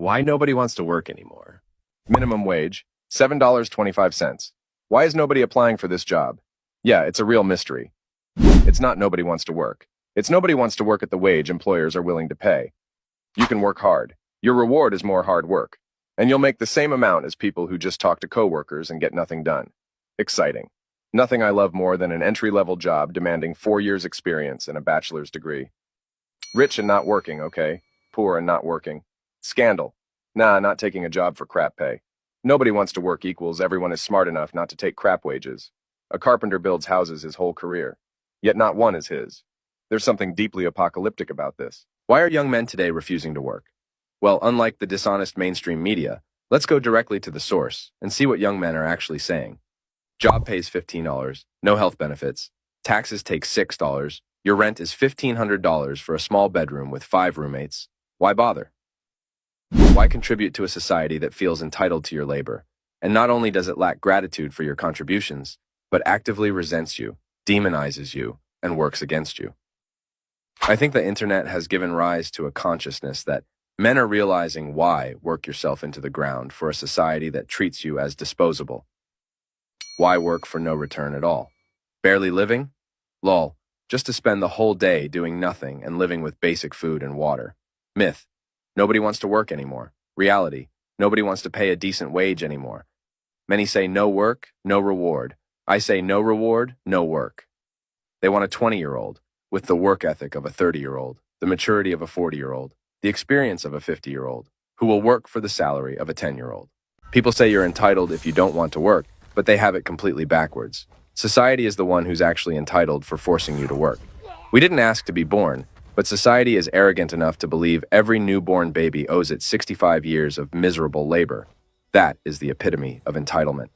Why nobody wants to work anymore? Minimum wage, $7.25. Why is nobody applying for this job? Yeah, it's a real mystery. It's not nobody wants to work. It's nobody wants to work at the wage employers are willing to pay. You can work hard. Your reward is more hard work. And you'll make the same amount as people who just talk to coworkers and get nothing done. Exciting. Nothing I love more than an entry-level job demanding 4 years experience and a bachelor's degree. Rich and not working, okay? Poor and not working. Scandal. Nah, not taking a job for crap pay. Nobody wants to work equals everyone is smart enough not to take crap wages. A carpenter builds houses his whole career, yet not one is his. There's something deeply apocalyptic about this. Why are young men today refusing to work? Well, unlike the dishonest mainstream media, let's go directly to the source and see what young men are actually saying. Job pays $15, no health benefits, taxes take $6, your rent is $1,500 for a small bedroom with 5 roommates. Why bother? Why contribute to a society that feels entitled to your labor? And not only does it lack gratitude for your contributions, but actively resents you, demonizes you, and works against you. I think the internet has given rise to a consciousness that men are realizing why work yourself into the ground for a society that treats you as disposable. Why work for no return at all? Barely living? Lol, just to spend the whole day doing nothing and living with basic food and water. Myth. Nobody wants to work anymore. Reality. Nobody wants to pay a decent wage anymore. Many say no work, no reward. I say no reward, no work. They want a 20-year-old with the work ethic of a 30-year-old, the maturity of a 40-year-old, the experience of a 50-year-old, who will work for the salary of a 10-year-old. People say you're entitled if you don't want to work, but they have it completely backwards. Society is the one who's actually entitled for forcing you to work. We didn't ask to be born, but society is arrogant enough to believe every newborn baby owes it 65 years of miserable labor. That is the epitome of entitlement.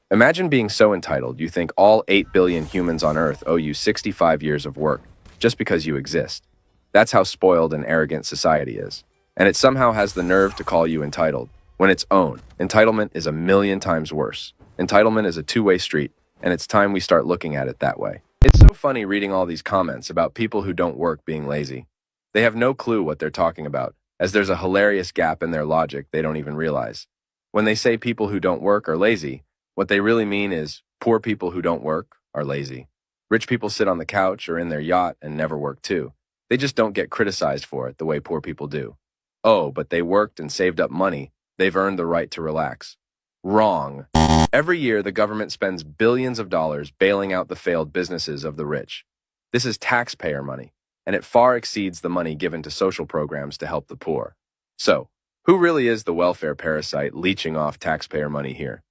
Imagine being so entitled you think all 8 billion humans on Earth owe you 65 years of work just because you exist. That's how spoiled and arrogant society is. And it somehow has the nerve to call you entitled, when its own. Entitlement is a million times worse. Entitlement is a two-way street, and it's time we start looking at it that way. It's so funny reading all these comments about people who don't work being lazy. They have no clue what they're talking about, as there's a hilarious gap in their logic they don't even realize. When they say people who don't work are lazy, what they really mean is poor people who don't work are lazy. Rich people sit on the couch or in their yacht and never work too. They just don't get criticized for it the way poor people do. Oh, but they worked and saved up money. They've earned the right to relax. Wrong. Every year, the government spends billions of dollars bailing out the failed businesses of the rich. This is taxpayer money, and it far exceeds the money given to social programs to help the poor. So, who really is the welfare parasite leeching off taxpayer money here?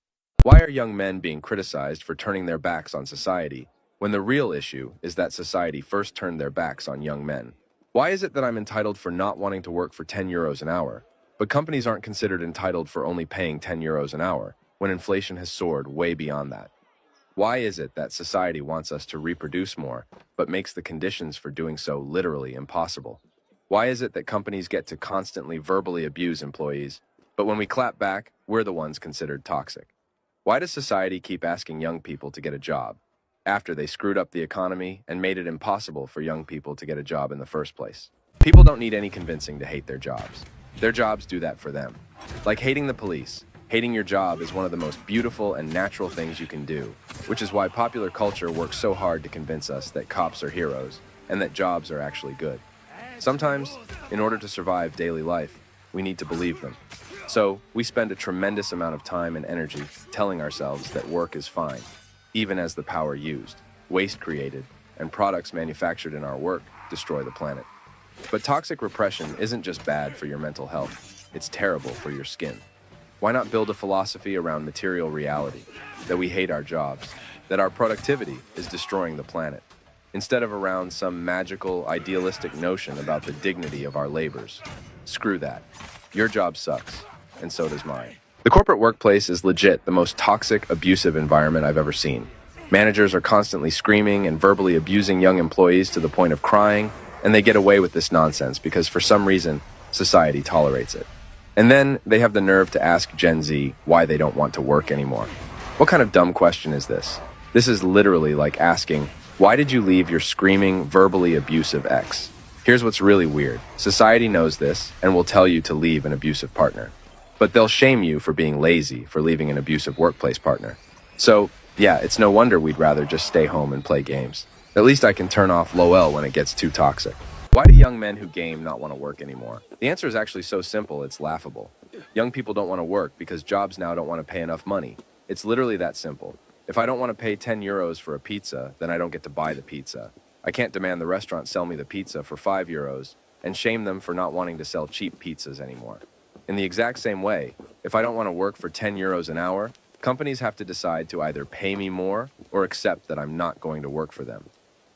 Why are young men being criticized for turning their backs on society, when the real issue is that society first turned their backs on young men? Why is it that I'm entitled for not wanting to work for 10 euros an hour, but companies aren't considered entitled for only paying 10 euros an hour, when inflation has soared way beyond that? Why is it that society wants us to reproduce more, but makes the conditions for doing so literally impossible? Why is it that companies get to constantly verbally abuse employees, but when we clap back, we're the ones considered toxic? Why does society keep asking young people to get a job, after they screwed up the economy and made it impossible for young people to get a job in the first place? People don't need any convincing to hate their jobs. Their jobs do that for them. Like hating the police. Hating your job is one of the most beautiful and natural things you can do, which is why popular culture works so hard to convince us that cops are heroes and that jobs are actually good. Sometimes, in order to survive daily life, we need to believe them. So, we spend a tremendous amount of time and energy telling ourselves that work is fine, even as the power used, waste created, and products manufactured in our work destroy the planet. But toxic repression isn't just bad for your mental health, it's terrible for your skin. Why not build a philosophy around material reality, that we hate our jobs, that our productivity is destroying the planet, instead of around some magical, idealistic notion about the dignity of our labors? Screw that. Your job sucks, and so does mine. The corporate workplace is legit the most toxic, abusive environment I've ever seen. Managers are constantly screaming and verbally abusing young employees to the point of crying, and they get away with this nonsense because for some reason, society tolerates it. And then they have the nerve to ask Gen Z why they don't want to work anymore. What kind of dumb question is this? This is literally like asking, why did you leave your screaming, verbally abusive ex? Here's what's really weird. Society knows this and will tell you to leave an abusive partner. But they'll shame you for being lazy for leaving an abusive workplace partner. So, yeah, it's no wonder we'd rather just stay home and play games. At least I can turn off LOL when it gets too toxic. Why do young men who game not want to work anymore? The answer is actually so simple, it's laughable. Young people don't want to work because jobs now don't want to pay enough money. It's literally that simple. If I don't want to pay 10 euros for a pizza, then I don't get to buy the pizza. I can't demand the restaurant sell me the pizza for 5 euros and shame them for not wanting to sell cheap pizzas anymore. In the exact same way, if I don't want to work for 10 euros an hour, companies have to decide to either pay me more or accept that I'm not going to work for them.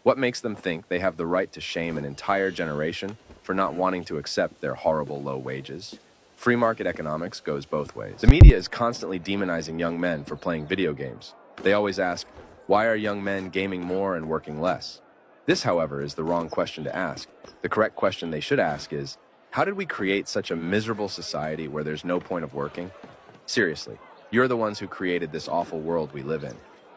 What makes them think they have the right to shame an entire generation for not wanting to accept their horrible low wages? Free market economics goes both ways. The media is constantly demonizing young men for playing video games. They always ask, why are young men gaming more and working less? This, however, is the wrong question to ask. The correct question they should ask is, how did we create such a miserable society where there's no point of working? Seriously, you're the ones who created this awful world we live in.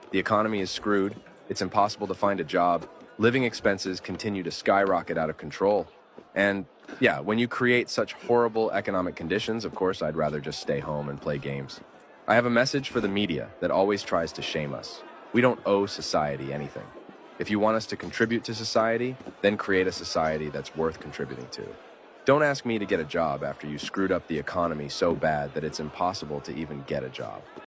The economy is screwed, it's impossible to find a job, living expenses continue to skyrocket out of control. And yeah, when you create such horrible economic conditions, of course, I'd rather just stay home and play games. I have a message for the media that always tries to shame us. We don't owe society anything. If you want us to contribute to society, then create a society that's worth contributing to. Don't ask me to get a job after you screwed up the economy so bad that it's impossible to even get a job.